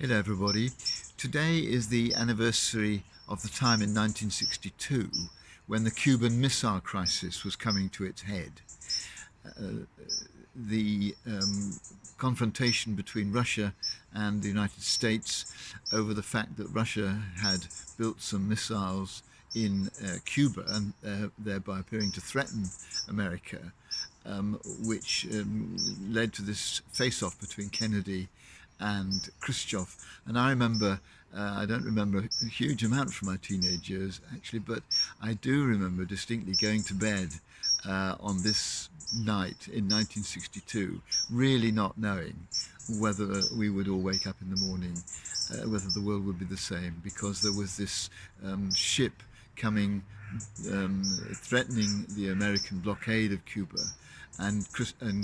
Hello everybody. Today is the anniversary of the time in 1962 when the Cuban Missile Crisis was coming to its head. The confrontation between Russia and the United States over the fact that Russia had built some missiles in Cuba and thereby appearing to threaten America, which led to this face-off between Kennedy and Khrushchev. And I remember, I don't remember a huge amount from my teenage years actually, but I do remember distinctly going to bed on this night in 1962, really not knowing whether we would all wake up in the morning, whether the world would be the same, because there was this ship coming, threatening the American blockade of Cuba. And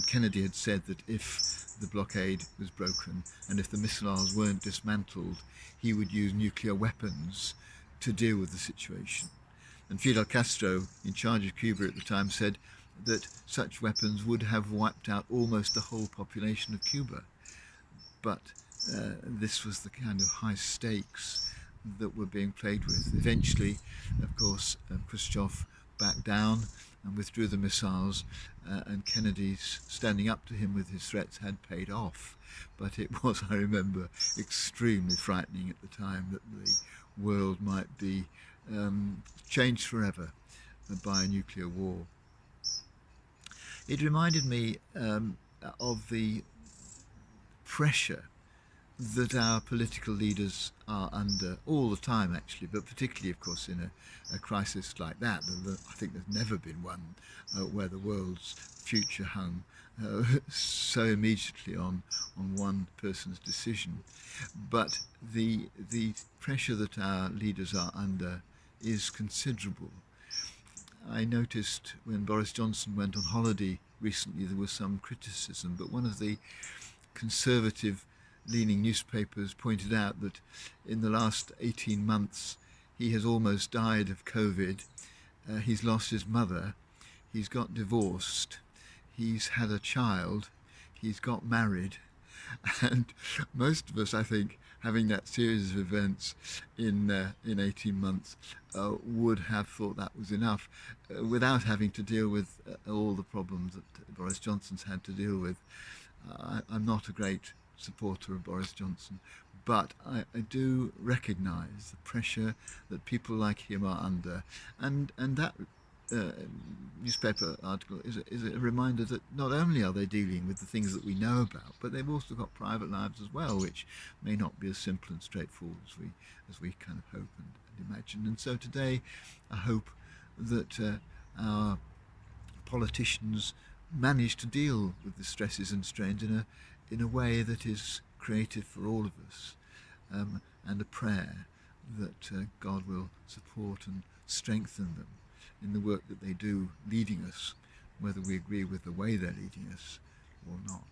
Kennedy had said that if the blockade was broken and if the missiles weren't dismantled, he would use nuclear weapons to deal with the situation. And Fidel Castro, in charge of Cuba at the time, said that such weapons would have wiped out almost the whole population of Cuba. But this was the kind of high stakes that were being played with. Eventually, of course, Khrushchev backed down and withdrew the missiles, and Kennedy's standing up to him with his threats had paid off. But it was, I remember, extremely frightening at the time that the world might be changed forever by a nuclear war. It reminded me of the pressure that our political leaders are under all the time, actually, but particularly, of course, in a crisis like that. I think there's never been one where the world's future hung so immediately on one person's decision. But the pressure that our leaders are under is considerable. I noticed when Boris Johnson went on holiday recently, there was some criticism, but one of the conservative leaning newspapers pointed out that in the last 18 months he has almost died of COVID. He's lost his mother, he's got divorced, he's had a child, he's got married, and most of us, I think, having that series of events in 18 months would have thought that was enough without having to deal with all the problems that Boris Johnson's had to deal with. I'm not a great supporter of Boris Johnson, but I do recognise the pressure that people like him are under, and that newspaper article is a reminder that not only are they dealing with the things that we know about, but they've also got private lives as well, which may not be as simple and straightforward as we kind of hope and imagine. And so today, I hope that our politicians manage to deal with the stresses and strains in a way that is creative for all of us, and a prayer that God will support and strengthen them in the work that they do leading us, whether we agree with the way they're leading us or not.